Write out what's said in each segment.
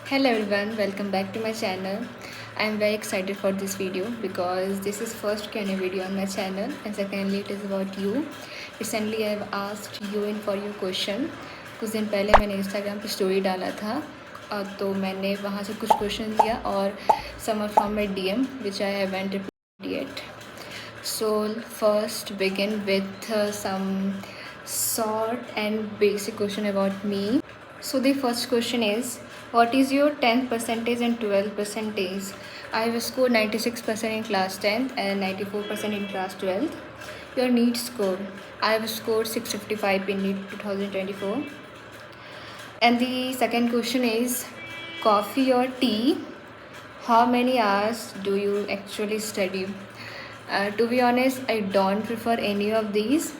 Hello everyone, welcome back to my channel. I am very excited for this video because this is first Q&A video on my channel and secondly it is about you. Recently I have asked you in for your question. कुछ दिन पहले मैंने Instagram पे story डाला था तो मैंने वहाँ से कुछ क्वेश्चन दिया और some are from my DM which I haven't replied yet. So first begin with some short and basic question about me. So the first question is, what is your 10th percentage and 12th percentage? I have scored 96% in class 10th and 94% in class 12th. Your NEET score, I have scored 655 in NEET 2024. And the second question is, coffee or tea? How many hours do you actually study? To be honest, I don't prefer any of these.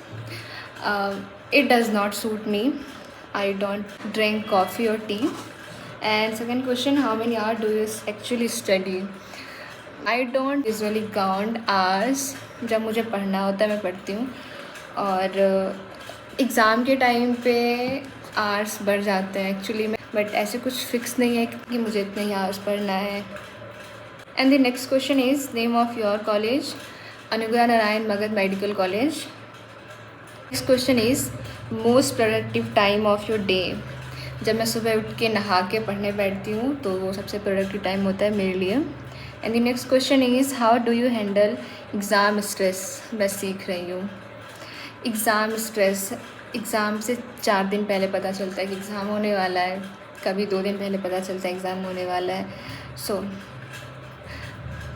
It does not suit me. I don't drink coffee or tea. And second question, how many hours do you actually study? I don't usually count hours. जब मुझे पढ़ना होता है मैं पढ़ती हूँ और exam के टाइम पे आवर्स बढ़ जाते हैं एक्चुअली में, बट ऐसे कुछ फिक्स नहीं है कि मुझे इतने ही आवर्स पढ़ना है. And the next question is name of your college. Anugrah Narayan Magadh medical college. Next question is most productive time of your day. जब मैं सुबह उठ के नहा के पढ़ने बैठती हूँ तो वो सबसे प्रोडक्टिव टाइम होता है मेरे लिए. And the next question is how do you handle exam stress. मैं सीख रही हूँ. एग्ज़ाम स्ट्रेस, एग्ज़ाम से 4 दिन पहले पता चलता है कि एग्ज़ाम होने वाला है, कभी 2 दिन पहले पता चलता है एग्ज़ाम होने वाला है. सो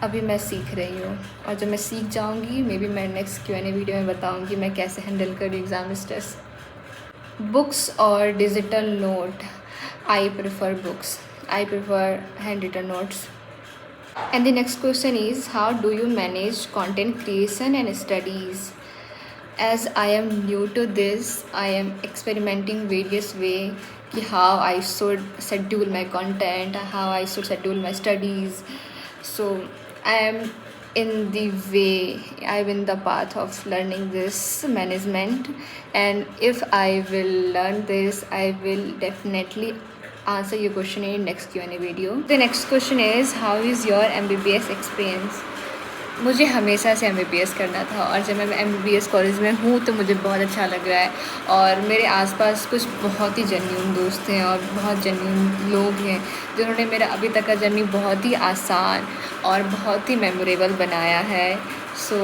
अभी मैं सीख रही हूँ और जब मैं सीख जाऊँगी मे बी मैं नेक्स्ट Q&A वीडियो में बताऊँगी मैं कैसे हैंडल करूँ exam stress. Books or digital note? I prefer books. I prefer handwritten notes. And the next question is, how do you manage content creation and studies? As I am new to this, I am experimenting various way कि how I should schedule my content, how I should schedule my studies. So I am in the way, I'm in the path of learning this management, and if I will learn this I will definitely answer your question in next Q&A video. The next question is, how is your MBBS experience? मुझे हमेशा से MBBS करना था और जब मैं MBBS college में हूँ तो मुझे बहुत अच्छा लग रहा है और मेरे आसपास कुछ बहुत ही जेन्युइन दोस्त हैं और बहुत जेन्युइन लोग हैं जिन्होंने मेरा अभी तक का जर्नी बहुत ही आसान और बहुत ही मेमोरेबल बनाया है. So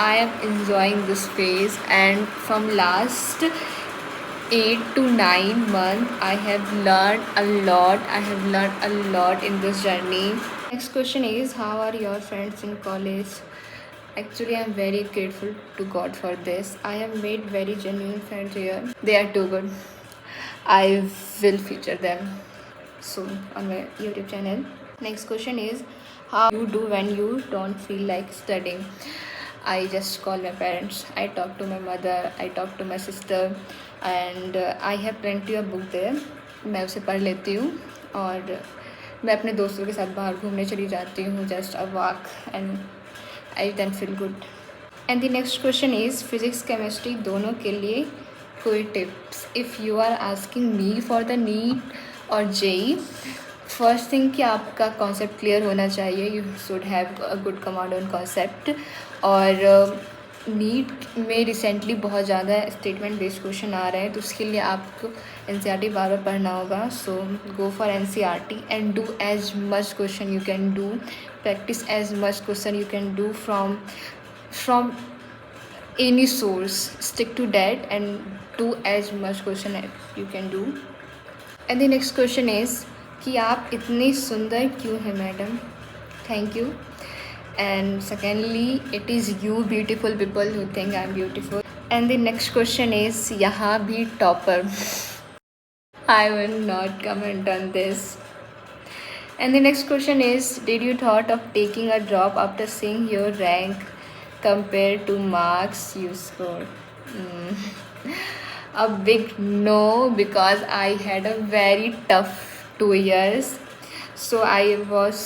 I am enjoying this phase and from last 8 to 9 months I have learned a lot. I have learned a lot in this journey. Next question is, how are your friends in college? Actually I am very grateful to God for this. I have made very genuine friends here. They are too good. I will feature them soon on my YouTube channel. Next question is, how you do when you don't feel like studying? I just call my parents, I talk to my mother, I talk to my sister, and I have plenty of book there. मैं उसे पढ़ लेती हूँ और मैं अपने दोस्तों के साथ बाहर घूमने चली जाती हूँ, just a walk, and I then feel good. And the next question is, physics chemistry दोनों के लिए कोई tips. If you are asking me for the NEET और जेई, फर्स्ट थिंग कि आपका कॉन्सेप्ट क्लियर होना चाहिए. You should have a good command on concept. और नीट में रिसेंटली बहुत ज़्यादा स्टेटमेंट बेस्ड क्वेश्चन आ रहे हैं तो उसके लिए आपको NCERT बार बार पढ़ना होगा. So go for NCERT and do as much question you can do. Practice as much question you can do from any source. Stick to that and do as much question as you can do. And the next question is कि आप इतनी सुंदर क्यों हैं madam. Thank you. And secondly, it is you beautiful people who think I'm beautiful. And the next question is, यहाँ भी topper. I will not comment on this. And the next question is, did you thought of taking a drop after seeing your rank compared to marks you scored? A big no, because I had a very tough 2 years. So I was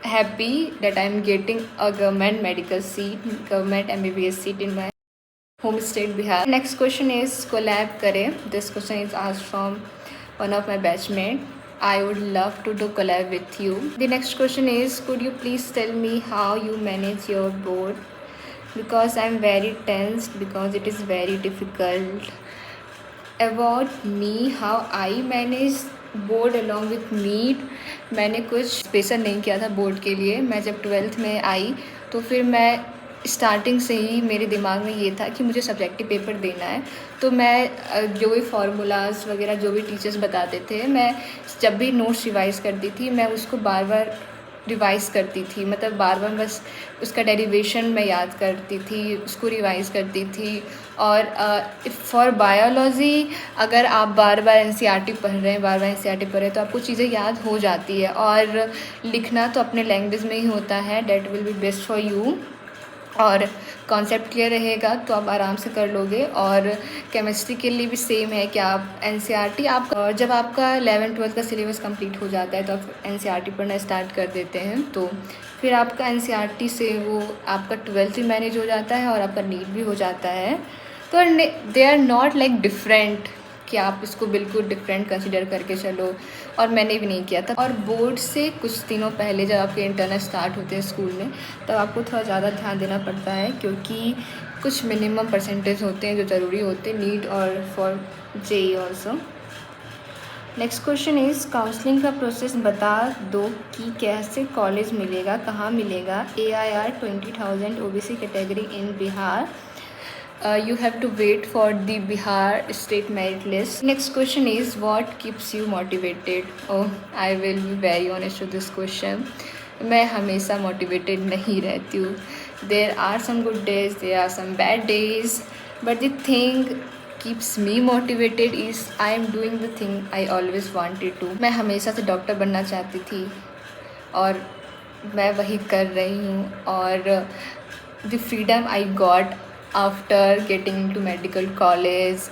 happy that I'm getting a government medical seat, government MBBS seat in my home state Bihar. Next question is, collab kare. This question is asked from one of my batchmate. I would love to do collab with you. The next question is, could you please tell me how you manage your board? Because I'm very tensed because it is very difficult. About me, how I manage board along with NEET, मैंने कुछ special नहीं किया था board के लिए. मैं जब 12th में आई तो फिर मैं स्टार्टिंग से ही मेरे दिमाग में ये था कि मुझे सब्जेक्टिव पेपर देना है. तो मैं जो भी फार्मूलाज वगैरह जो भी टीचर्स बताते थे, मैं जब भी नोट्स रिवाइज करती थी मैं उसको बार बार रिवाइज़ करती थी. मतलब बार बार बस उसका डेरिवेशन मैं याद करती थी, उसको रिवाइज़ करती थी. और फॉर बायोलॉजी अगर आप बार बार एनसीईआरटी पढ़ रहे हैं, बार बार एनसीईआरटी पढ़ रहे हैं, तो आपको चीज़ें याद हो जाती है. और लिखना तो अपने लैंग्वेज में ही होता है, that will be best for you. और कॉन्सेप्ट क्लियर रहेगा तो आप आराम से कर लोगे. और केमिस्ट्री के लिए भी सेम है कि आप एनसीईआरटी आप जब आपका 11th-12th का सिलेबस कंप्लीट हो जाता है तो आप एनसीईआरटी पढ़ना स्टार्ट कर देते हैं. तो फिर आपका एनसीईआरटी से वो आपका 12th भी मैनेज हो जाता है और आपका नीट भी हो जाता है. तो they are not like different कि आप इसको बिल्कुल डिफरेंट कंसिडर करके चलो. और मैंने भी नहीं किया था. और बोर्ड से कुछ दिनों पहले जब आपके इंटरनल स्टार्ट होते हैं स्कूल में, तब आपको थोड़ा ज़्यादा ध्यान देना पड़ता है क्योंकि कुछ मिनिमम परसेंटेज होते हैं जो ज़रूरी होते हैं नीट और for JEE also. Next question is, counselling का प्रोसेस बता दो कि कैसे कॉलेज मिलेगा, कहाँ मिलेगा. AIR 20,000 OBC category in Bihar. You have to wait for the Bihar state merit list. Next question is, what keeps you motivated? Oh, I will be very honest to this question. मैं हमेशा motivated नहीं रहती हूँ. There are some good days, there are some bad days, but the thing keeps me motivated is I am doing the thing I always wanted to. मैं हमेशा से doctor बनना चाहती थी और मैं वही कर रही हूँ. और the freedom I got after getting into medical college,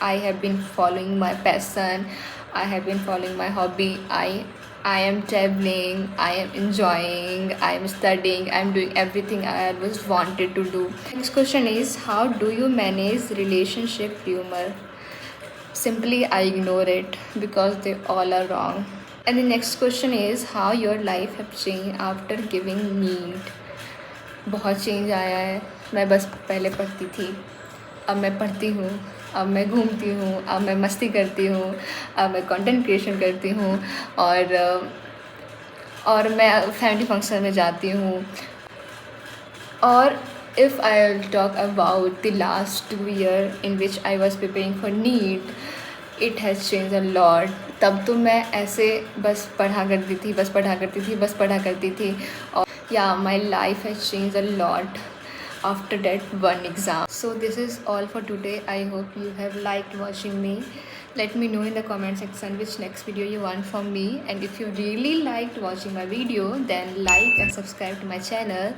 I have been following my passion, I have been following my hobby. I am traveling, I am enjoying, I am studying, I am doing everything I always wanted to do. Next question is, how do you manage relationship humor? Simply I ignore it because they all are wrong. And the next question is, how your life have changed after giving NEET? बहुत change आया है. मैं बस पहले पढ़ती थी, अब मैं पढ़ती हूँ, अब मैं घूमती हूँ, अब मैं मस्ती करती हूँ, अब मैं कंटेंट क्रिएशन करती हूँ. और मैं फैमिली फंक्शन में जाती हूँ. और if I'll talk about the last 2 years in which I was preparing for NEET, it has changed a lot. तब तो मैं ऐसे बस पढ़ा करती थी. और yeah, my life has changed a lot after that one exam. So this is all for today. I hope you have liked watching me. Let me know in the comment section which next video you want from me. And if you really liked watching my video, then like and subscribe to my channel.